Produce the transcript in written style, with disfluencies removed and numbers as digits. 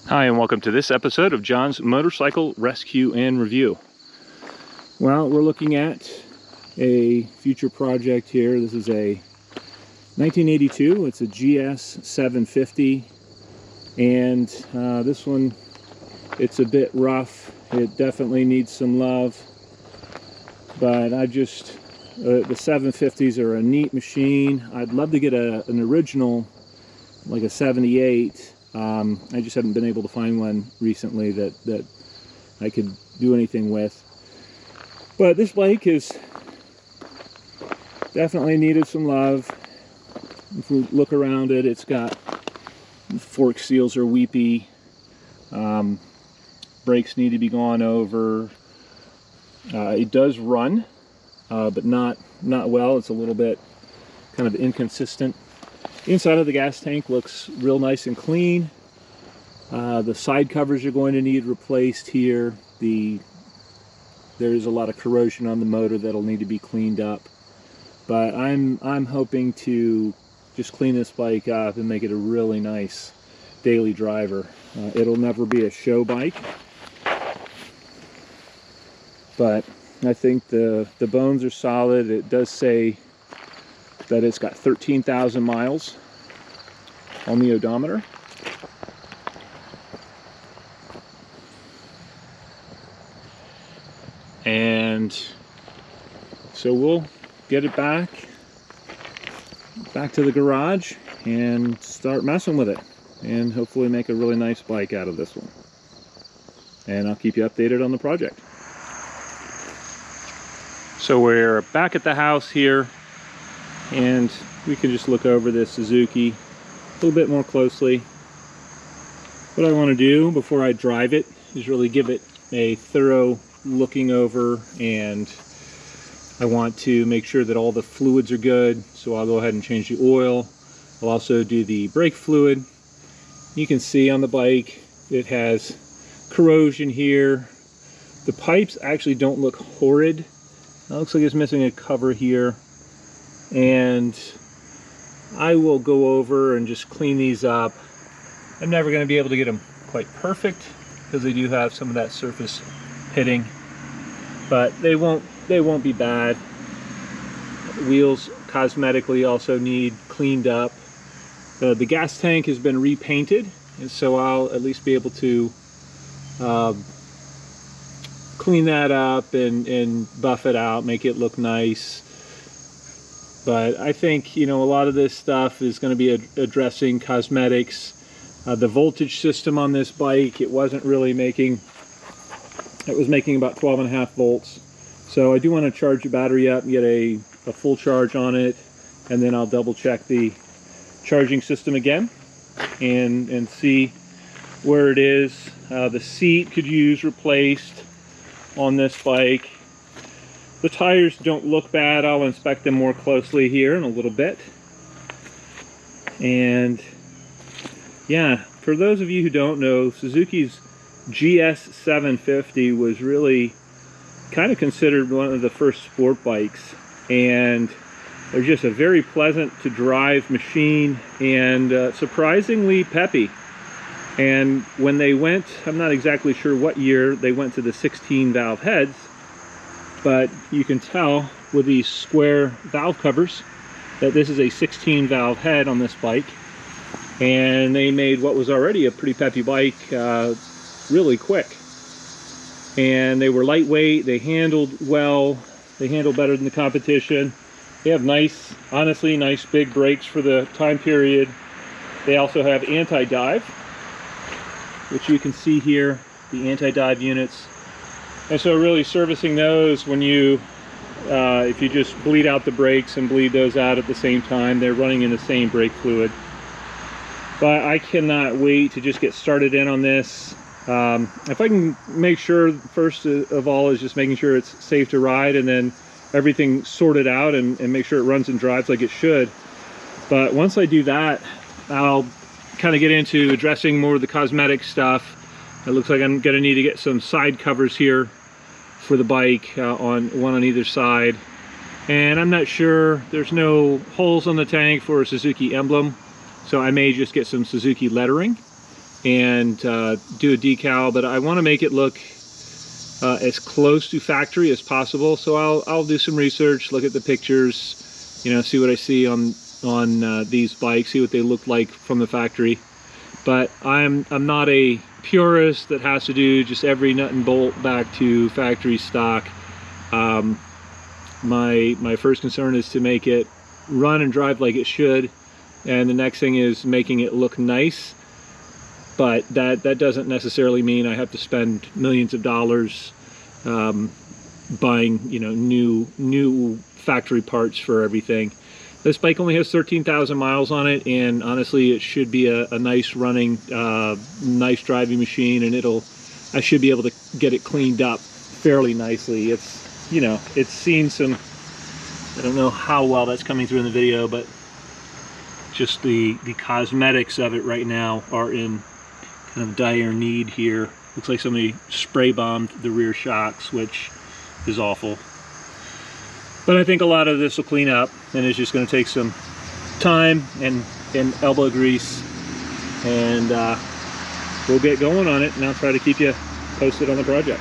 Hi, and welcome to this episode of John's Motorcycle Rescue and Review. Well, we're looking at a future project here. This is a 1982. It's a GS750, and this one, it's a bit rough. It definitely needs some love, but the 750s are a neat machine. I'd love to get an original, like a 78. I just haven't been able to find one recently that I could do anything with. But this bike has definitely needed some love. If we look around it, it's got fork seals are weepy. Brakes need to be gone over. It does run, but not well. It's a little bit kind of inconsistent. Inside of the gas tank looks real nice and clean. The side covers are going to need replaced here. There's a lot of corrosion on the motor that'll need to be cleaned up. But I'm hoping to just clean this bike up and make it a really nice daily driver. It'll never be a show bike, but I think the bones are solid. It does say that it's got 13,000 miles on the odometer. And so we'll get it back to the garage and start messing with it, and hopefully make a really nice bike out of this one. And I'll keep you updated on the project. So we're back at the house here, and we can just look over this Suzuki a little bit more closely. What I want to do before I drive it is really give it a thorough looking over, and I want to make sure that all the fluids are good, so I'll go ahead and change the oil. I'll also do the brake fluid. You can see on the bike it has corrosion here. The pipes actually don't look horrid. It looks like it's missing a cover here, and I will go over and just clean these up. I'm never going to be able to get them quite perfect because they do have some of that surface pitting, but they won't be bad. The wheels cosmetically also need cleaned up. The gas tank has been repainted, and so I'll at least be able to clean that up and buff it out, make it look nice. But I think, a lot of this stuff is going to be addressing cosmetics. The voltage system on this bike, it was making about 12.5 volts. So I do want to charge the battery up and get a full charge on it, and then I'll double check the charging system again and see where it is. The seat could use replaced on this bike. The tires don't look bad. I'll inspect them more closely here in a little bit. And yeah, for those of you who don't know, Suzuki's GS750 was really kind of considered one of the first sport bikes, and they're just a very pleasant to drive machine, and surprisingly peppy. And when they went, I'm not exactly sure what year they went to the 16 valve heads, but you can tell with these square valve covers that this is a 16 valve head on this bike, and they made what was already a pretty peppy bike really quick. And they were lightweight, they handled well, they handled better than the competition. They have honestly nice big brakes for the time period. They also have anti-dive, which you can see here, the anti-dive units. And so really servicing those when if you just bleed out the brakes and bleed those out at the same time, they're running in the same brake fluid. But I cannot wait to just get started in on this. If I can make sure, first of all, is just making sure it's safe to ride, and then everything sorted out and make sure it runs and drives like it should. But once I do that, I'll kind of get into addressing more of the cosmetic stuff. It looks like I'm going to need to get some side covers here for the bike, one on either side. And I'm not sure, there's no holes on the tank for a Suzuki emblem, so I may just get some Suzuki lettering and do a decal, but I want to make it look as close to factory as possible. So I'll do some research, look at the pictures, you know, see what I see on these bikes, see what they look like from the factory. But I'm not a purist that has to do just every nut and bolt back to factory stock. My first concern is to make it run and drive like it should, and the next thing is making it look nice. But that doesn't necessarily mean I have to spend millions of dollars buying, you know, new factory parts for everything. This bike only has 13,000 miles on it, and honestly, it should be a nice running, nice driving machine, and I should be able to get it cleaned up fairly nicely. It's, you know, it's seen some, I don't know how well that's coming through in the video, but just the cosmetics of it right now are in kind of dire need here. Looks like somebody spray bombed the rear shocks, which is awful. But I think a lot of this will clean up, and it's just going to take some time and elbow grease, and we'll get going on it, and I'll try to keep you posted on the project.